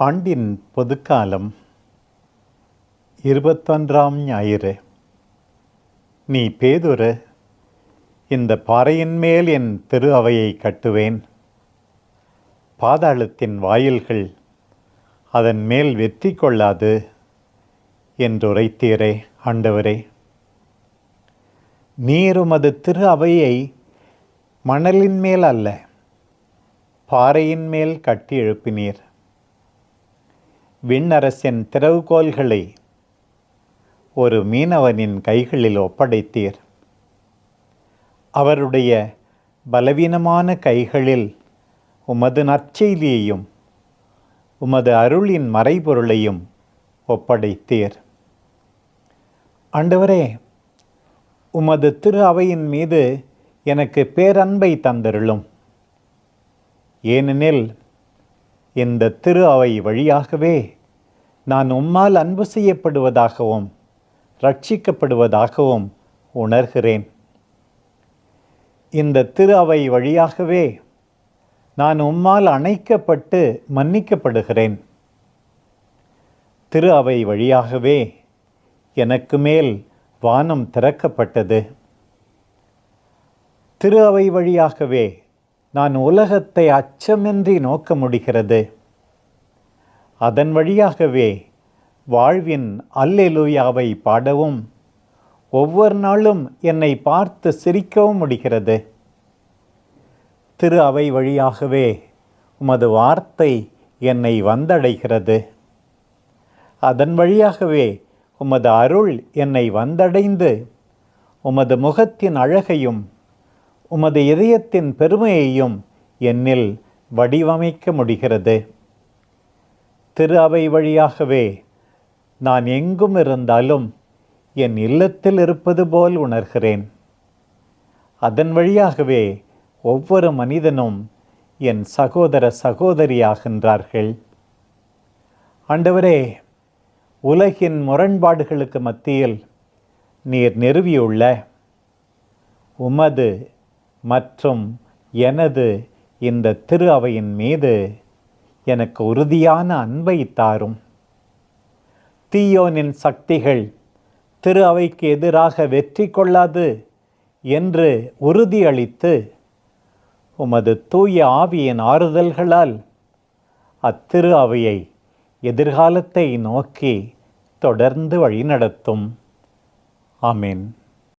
ஆண்டின் பொதுக்காலம் 21ஆம் ஞாயிறு. நீ பேதுரு, இந்த பாறையின் மேல் என் திரு அவையை கட்டுவேன். பாதாளத்தின் வாயில்கள் அதன் மேல் வெற்றி கொள்ளாது என்றுரைத்தீரே ஆண்டவரே. நீர் உமது திரு அவையை மணலின் மேல் அல்ல, பாறையின் மேல் கட்டி எழுப்பினீர். விண்ணரசின் திறவுகோல்களை ஒரு மீனவனின் கைகளில் ஒப்படைத்தீர். அவருடைய பலவீனமான கைகளில் உமது நற்செய்தியையும் உமது அருளின் மறைபொருளையும் ஒப்படைத்தீர். ஆண்டவரே, உமது திரு அவையின் மீது எனக்கு பேரன்பை தந்தருளும். ஏனெனில் இந்த திரு அவை வழியாகவே நான் உம்மால் அன்பு செய்யப்படுவதாகவும் ரட்சிக்கப்படுவதாகவும் உணர்கிறேன். இந்த திரு அவை வழியாகவே நான் உம்மால் அணைக்கப்பட்டு மன்னிக்கப்படுகிறேன். திரு அவை வழியாகவே எனக்கு மேல் வானம் திறக்கப்பட்டது. திரு அவை வழியாகவே நான் உலகத்தை அச்சமின்றி நோக்க முடிகிறது. அதன் வழியாகவே வாழ்வின் அல்லேலூயாவை பாடவும் ஒவ்வொரு நாளும் என்னை பார்த்து சிரிக்கவும் முடிகிறது. திரு அவை வழியாகவே உமது வார்த்தை என்னை வந்தடைகிறது. அதன் வழியாகவே உமது அருள் என்னை வந்தடைந்து உமது முகத்தின் அழகையும் உமது இதயத்தின் பெருமையையும் என்னில் வடிவமைக்க முடிகிறது. திரு அவை வழியாகவே நான் எங்கும் இருந்தாலும் என் இல்லத்தில் இருப்பது போல் உணர்கிறேன். அதன் வழியாகவே ஒவ்வொரு மனிதனும் என் சகோதர சகோதரியாகின்றார்கள். ஆண்டவரே, உலகின் முரண்பாடுகளுக்கு மத்தியில் நீர் நிறுவியுள்ள உமது மற்றும் எனது இந்த திரு அவையின் மீது எனக்கு உறுதியான அன்பை தாரும். தீயோனின் சக்திகள் திரு அவைக்கு எதிராக வெற்றி கொள்ளாது என்று உறுதியளித்து உமது தூய ஆவியின் ஆறுதல்களால் அத்திரு அவையை எதிர்காலத்தை நோக்கி தொடர்ந்து வழிநடத்தும். ஆமென்.